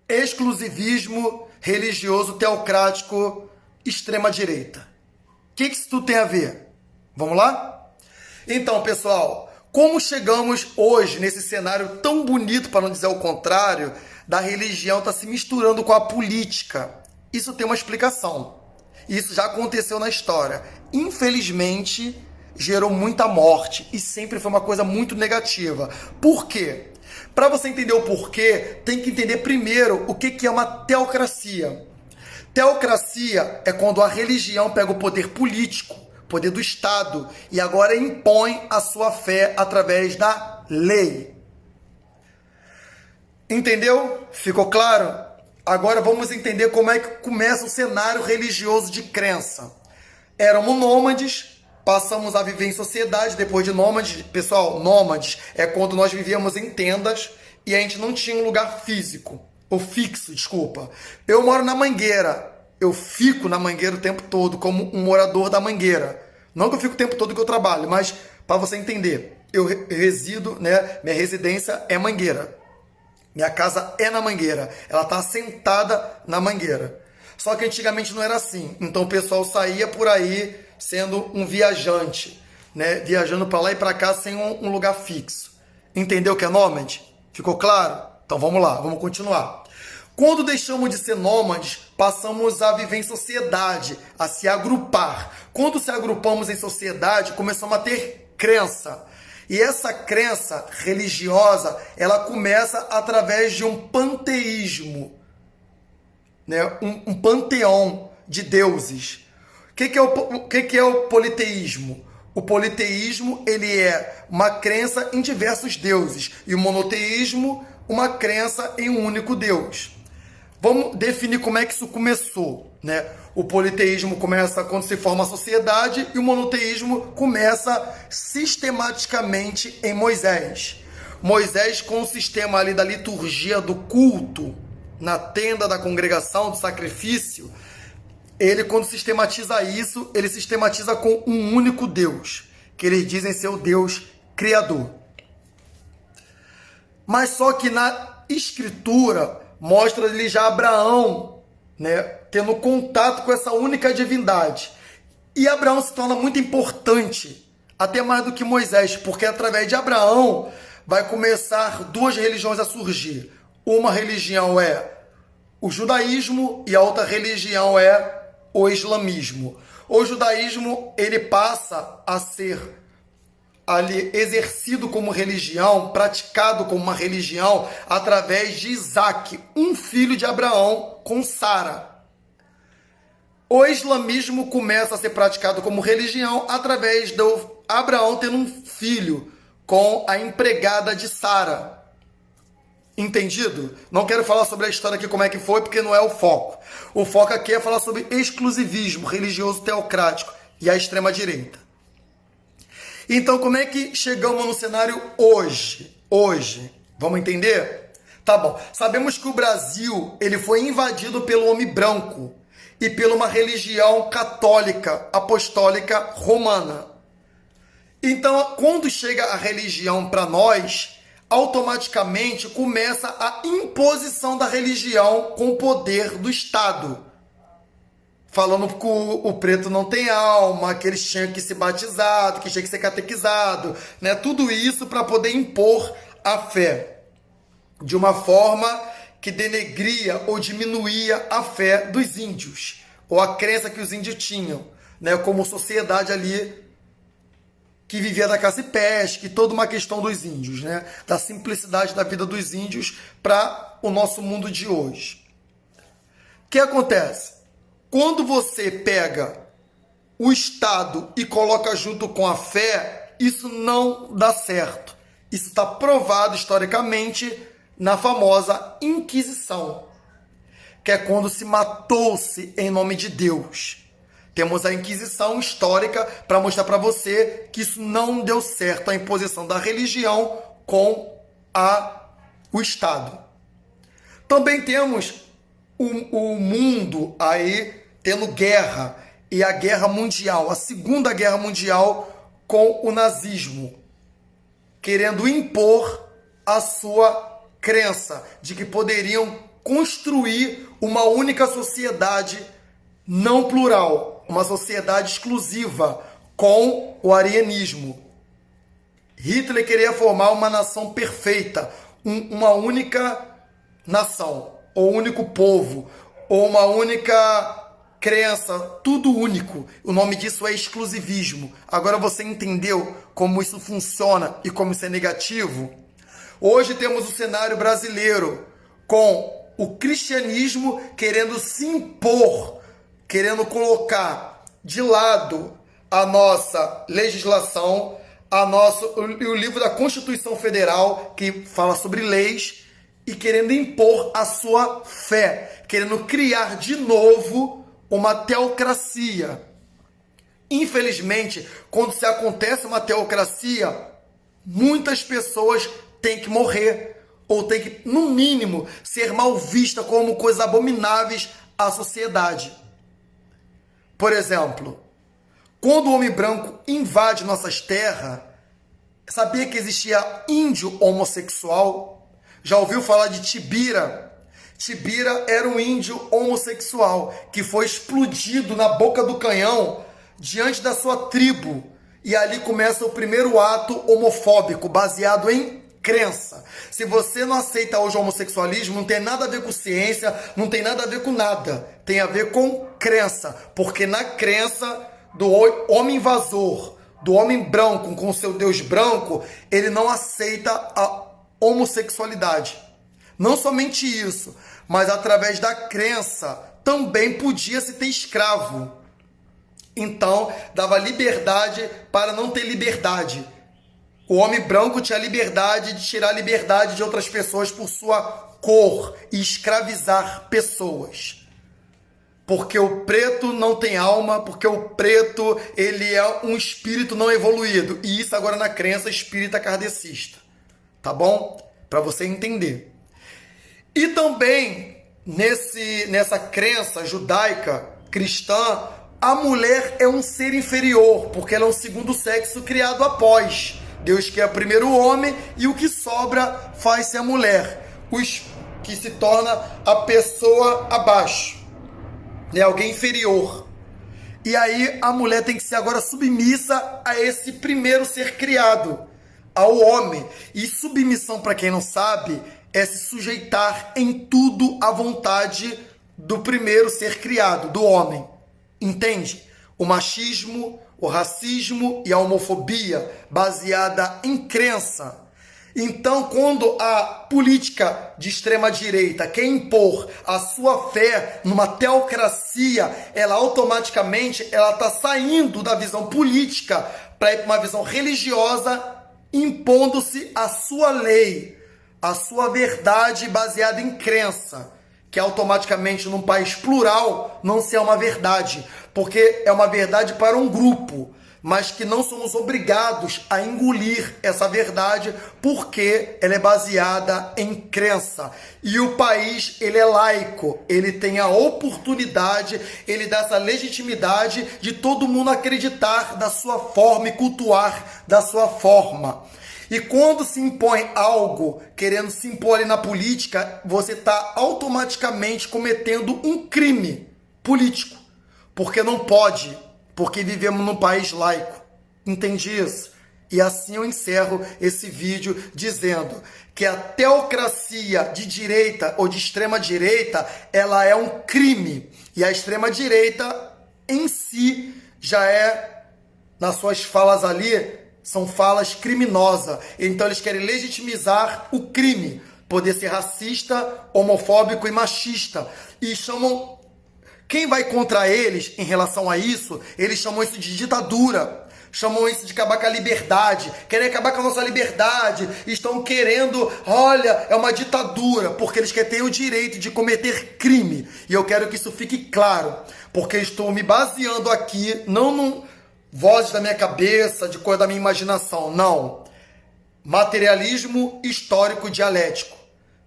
Exclusivismo religioso teocrático extrema-direita. O que isso tudo tem a ver? Vamos lá? Então, pessoal, como chegamos hoje nesse cenário tão bonito, para não dizer o contrário, da religião estar se misturando com a política? Isso tem uma explicação. Isso já aconteceu na história. Infelizmente, gerou muita morte e sempre foi uma coisa muito negativa. Por quê? Para você entender o porquê, tem que entender primeiro o que é uma teocracia. Teocracia é quando a religião pega o poder político, poder do Estado, e agora impõe a sua fé através da lei. Entendeu? Ficou claro? Agora vamos entender como é que começa o cenário religioso de crença. Éramos nômades, passamos a viver em sociedade depois de nômades. Pessoal, nômades é quando nós vivíamos em tendas e a gente não tinha um lugar físico, ou fixo, desculpa. Eu moro na Mangueira, eu fico na Mangueira o tempo todo como um morador da Mangueira. Não que eu fico o tempo todo que eu trabalho, mas para você entender, eu resido, né? Minha residência é Mangueira. Minha casa é na Mangueira, ela está assentada na Mangueira. Só que antigamente não era assim, então o pessoal saía por aí sendo um viajante, né? Viajando para lá e para cá sem um lugar fixo. Entendeu o que é nômade? Ficou claro? Então vamos lá, vamos continuar. Quando deixamos de ser nômades, passamos a viver em sociedade, a se agrupar. Quando se agrupamos em sociedade, começamos a ter crença. E essa crença religiosa, ela começa através de um panteísmo, né? Um panteão de deuses. O que é o politeísmo? O politeísmo, ele é uma crença em diversos deuses. E o monoteísmo, uma crença em um único Deus. Vamos definir como é que isso começou, né? O politeísmo começa quando se forma a sociedade e o monoteísmo começa sistematicamente em Moisés. Moisés, com o sistema ali da liturgia do culto, na tenda da congregação, do sacrifício, ele, quando sistematiza isso, ele sistematiza com um único Deus, que eles dizem ser o Deus criador. Mas só que na escritura mostra ele já Abraão, né, tendo contato com essa única divindade. E Abraão se torna muito importante, até mais do que Moisés, porque através de Abraão vai começar duas religiões a surgir. Uma religião é o judaísmo e a outra religião é o islamismo. O judaísmo, ele passa a ser ali exercido como religião, praticado como uma religião, através de Isaac, um filho de Abraão com Sara. O islamismo começa a ser praticado como religião através de Abraão tendo um filho com a empregada de Sara. Entendido? Não quero falar sobre a história aqui, como é que foi, porque não é o foco. O foco aqui é falar sobre exclusivismo religioso teocrático e a extrema-direita. Então, como é que chegamos no cenário hoje? Vamos entender? Tá bom. Sabemos que o Brasil, ele foi invadido pelo homem branco e pela uma religião católica, apostólica, romana. Então, quando chega a religião para nós, automaticamente começa a imposição da religião com o poder do Estado. Falando que o preto não tem alma, que eles tinham que ser batizados, que tinha que ser catequizado, né? Tudo isso para poder impor a fé de uma forma que denegria ou diminuía a fé dos índios, ou a crença que os índios tinham, né? Como sociedade ali que vivia da caça e pesca, e toda uma questão dos índios, né? Da simplicidade da vida dos índios para o nosso mundo de hoje. O que acontece? Quando você pega o Estado e coloca junto com a fé, isso não dá certo. Isso está provado historicamente na famosa Inquisição, que é quando se matou-se em nome de Deus. Temos a Inquisição histórica para mostrar para você que isso não deu certo, a imposição da religião com o Estado. Também temos o mundo aí tendo guerra, e a guerra mundial, a Segunda Guerra Mundial com o nazismo, querendo impor a sua crença de que poderiam construir uma única sociedade não plural, uma sociedade exclusiva com o arianismo. Hitler queria formar uma nação perfeita, uma única nação, ou único povo, ou uma única crença, tudo único. O nome disso é exclusivismo. Agora você entendeu como isso funciona e como isso é negativo? Hoje temos o cenário brasileiro com o cristianismo querendo se impor, querendo colocar de lado a nossa legislação, o livro da Constituição Federal, que fala sobre leis, e querendo impor a sua fé, querendo criar de novo uma teocracia. Infelizmente, quando se acontece uma teocracia, muitas pessoas têm que morrer, ou têm que, no mínimo, ser mal vista como coisas abomináveis à sociedade. Por exemplo, quando o homem branco invade nossas terras, sabia que existia índio homossexual? Já ouviu falar de Tibira? Tibira era um índio homossexual que foi explodido na boca do canhão diante da sua tribo. E ali começa o primeiro ato homofóbico, baseado em crença. Se você não aceita hoje o homossexualismo, não tem nada a ver com ciência, não tem nada a ver com nada. Tem a ver com crença. Porque na crença do homem invasor, do homem branco com seu Deus branco, ele não aceita a homossexualidade. Não somente isso, mas através da crença também podia-se ter escravo. Então, dava liberdade para não ter liberdade. O homem branco tinha a liberdade de tirar a liberdade de outras pessoas por sua cor e escravizar pessoas. Porque o preto não tem alma, porque o preto ele é um espírito não evoluído. E isso agora na crença espírita kardecista. Tá bom? Para você entender. E também nessa crença judaica, cristã, a mulher é um ser inferior, porque ela é um segundo sexo criado após. Deus quer primeiro o homem e o que sobra faz-se a mulher, que se torna a pessoa abaixo, né? Alguém inferior. E aí a mulher tem que ser agora submissa a esse primeiro ser criado, ao homem. E submissão, para quem não sabe, é se sujeitar em tudo à vontade do primeiro ser criado, do homem. Entende? O machismo, o racismo e a homofobia baseada em crença. Então, quando a política de extrema-direita quer impor a sua fé numa teocracia, ela automaticamente está saindo da visão política para ir para uma visão religiosa, impondo-se a sua lei, a sua verdade baseada em crença, que automaticamente num país plural não se é uma verdade, porque é uma verdade para um grupo, mas que não somos obrigados a engolir essa verdade porque ela é baseada em crença. E o país, ele é laico, ele tem a oportunidade, ele dá essa legitimidade de todo mundo acreditar da sua forma e cultuar da sua forma. E quando se impõe algo, querendo se impor ali na política, você está automaticamente cometendo um crime político. Porque não pode, porque vivemos num país laico. Entendi isso? E assim eu encerro esse vídeo dizendo que a teocracia de direita ou de extrema direita, ela é um crime. E a extrema direita em si já é, nas suas falas ali, são falas criminosas. Então eles querem legitimizar o crime, poder ser racista, homofóbico e machista. E chamam... Quem vai contra eles em relação a isso, eles chamam isso de ditadura. Chamam isso de acabar com a liberdade. Querem acabar com a nossa liberdade. Estão querendo, olha, é uma ditadura. Porque eles querem ter o direito de cometer crime. E eu quero que isso fique claro. Porque estou me baseando aqui, não num... vozes da minha cabeça, de coisa da minha imaginação. Não. Materialismo histórico dialético.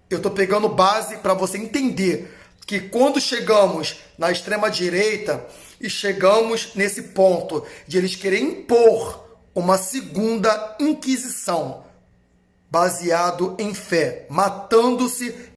Eu estou pegando base para você entender que quando chegamos na extrema-direita e chegamos nesse ponto de eles querem impor uma segunda inquisição baseado em fé, matando-se